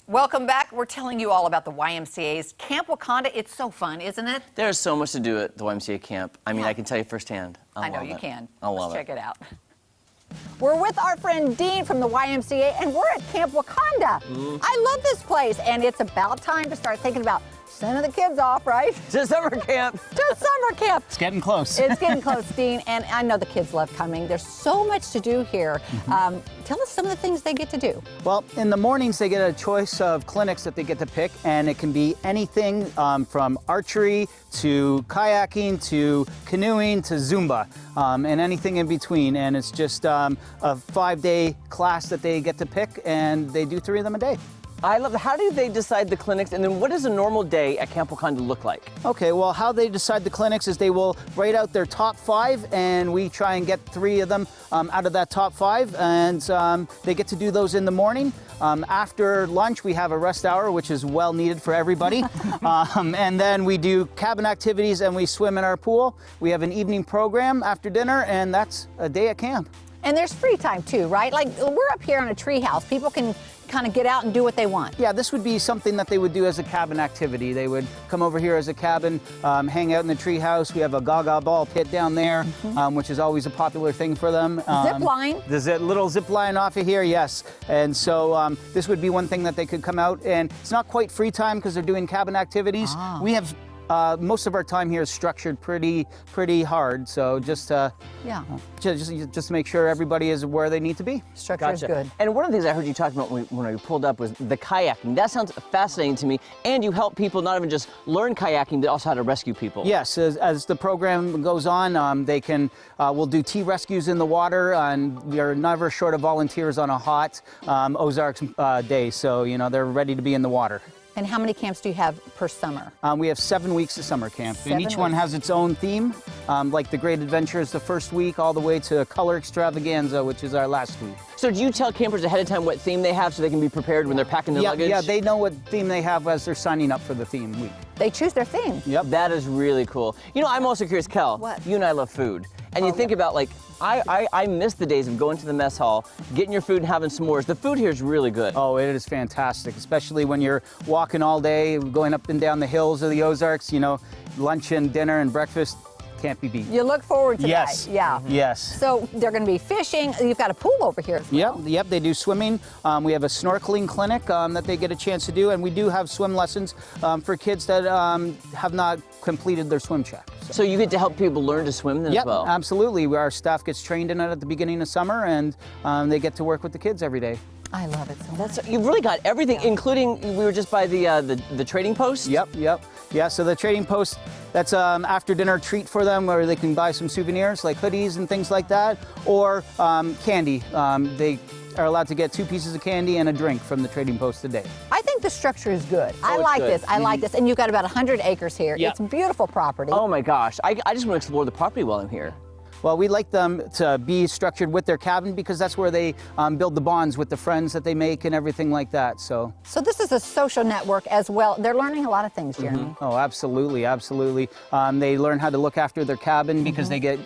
Welcome back. We're telling you all about the YMCA's Camp Wakonda. It's so fun, isn't it? There's so much to do at the YMCA camp. I mean, I can tell you firsthand. I know you can. I love it. Let's check it out. We're with our friend Dean from the YMCA, and we're at Camp Wakonda. I love this place, and it's about time to start thinking about sending the kids off, right? To summer camp. To summer camp. It's getting close. It's getting close, Dean, and I know the kids love coming. There's so much to do here. Tell us some of the things they get to do. Well, in the mornings they get a choice of clinics that they get to pick, and it can be anything from archery to kayaking to canoeing to Zumba, and anything in between. And it's just a 5-day class that they get to pick, and they do 3 of them a day. I love it. How do they decide the clinics, and then what does a normal day at Camp Wakonda look like? Okay, well, how they decide the clinics is they will write out their top 5, and we try and get 3 of them out of that top 5, and they get to do those in the morning. After lunch, we have a rest hour, which is well needed for everybody. And then we do cabin activities, and we swim in our pool. We have an evening program after dinner, and that's a day at camp. And there's free time too, right? Like, we're up here on a tree house. People can kind of get out and do what they want. Yeah, this would be something that they would do as a cabin activity. They would come over here as a cabin, hang out in the tree house. We have a gaga ball pit down there, which is always a popular thing for them. Zip line. There's a little zip line off of here, yes. And so this would be one thing that they could come out, and it's not quite free time because they're doing cabin activities. We have most of our time here is structured pretty hard, so just just make sure everybody is where they need to be. Structure is good. And one of the things I heard you talk about when we pulled up was the kayaking. That sounds fascinating to me. And you help people not even just learn kayaking, but also how to rescue people. Yes, as the program goes on, they can. We'll do tea rescues in the water, and we are never short of volunteers on a hot Ozarks day. So they're ready to be in the water. And how many camps do you have per summer? We have 7 weeks of summer camp, and each one has its own theme. Like the Great Adventure is the first week, all the way to Color Extravaganza, which is our last week. So do you tell campers ahead of time what theme they have so they can be prepared when they're packing their luggage? Yeah, they know what theme they have as they're signing up for the theme week. They choose their theme. Yep. That is really cool. I'm also curious, Kel. What? You and I love food. And you think about, like, I miss the days of going to the mess hall, getting your food and having s'mores. The food here is really good. Oh, it is fantastic, especially when you're walking all day, going up and down the hills of the Ozarks. Lunch and dinner and breakfast can't be beat. You look forward to Yes. that. Yeah. Yes. So they're going to be fishing. You've got a pool over here as well. Yep, they do swimming. We have a snorkeling clinic that they get a chance to do, and we do have swim lessons for kids that have not completed their swim check. So you get to help people learn to swim then as well? Yep, absolutely. Our staff gets trained in it at the beginning of summer, and they get to work with the kids every day. I love it so much. You've really got everything, including, we were just by the trading post? Yep. Yeah, so the trading post, that's after dinner treat for them where they can buy some souvenirs like hoodies and things like that, or candy. They are allowed to get 2 pieces of candy and a drink from the trading post a day. I think the structure is good. I it's like good. this. I like this. And you've got about 100 acres here. Yeah. It's beautiful property. Oh my gosh, I just want to explore the property while I'm here. Well, we like them to be structured with their cabin because that's where they build the bonds with the friends that they make and everything like that. So this is a social network as well. They're learning a lot of things, Jeremy. Oh, absolutely. They learn how to look after their cabin because they get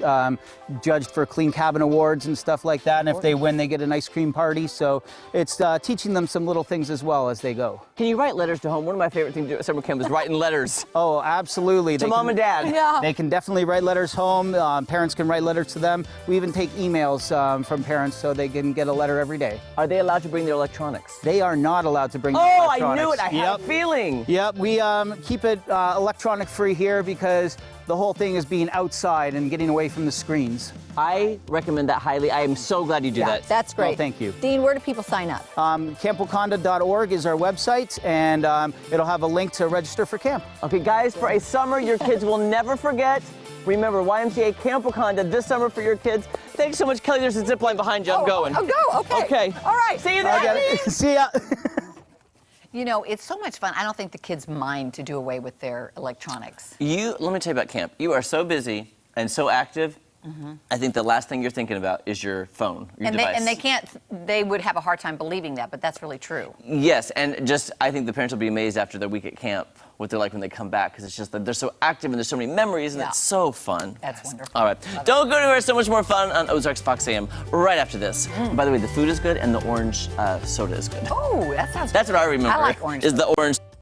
judged for clean cabin awards and stuff like that. And if they win, they get an ice cream party. So it's teaching them some little things as well as they go. Can you write letters to home? One of my favorite things to do at summer camp is writing letters. Oh, absolutely. To mom and dad. Yeah. They can definitely write letters home. Parents can write letters to them. We even take emails from parents so they can get a letter every day. Are they allowed to bring their electronics? They are not allowed to bring their Oh, electronics. I knew it. I had a feeling. Yep, we keep it electronic free here because the whole thing is being outside and getting away from the screens. I recommend that highly. I am so glad you do that. That's great. Well, thank you. Dean, where do people sign up? CampWakonda.org is our website, and it'll have a link to register for camp. Okay, guys, for a summer your kids will never forget, remember YMCA Camp Wakonda this summer for your kids. Thanks so much, Kelly. There's a zip line behind you. I'm going. Oh, go. Okay. Okay. All right. See you there. See ya. It's so much fun. I don't think the kids mind to do away with their electronics. Let me tell you about camp. You are so busy and so active. I think the last thing you're thinking about is your phone, your And device. they would have a hard time believing that, but that's really true. Yes, and just I think the parents will be amazed after their week at camp what they're like when they come back, because it's just that they're so active and there's so many memories and Yeah. it's so fun. That's wonderful. All right, don't go anywhere. So much more fun on Ozarks Fox AM right after this. By the way, the food is good and the orange soda is good. Oh, that sounds That's what I remember. I like orange Is the orange.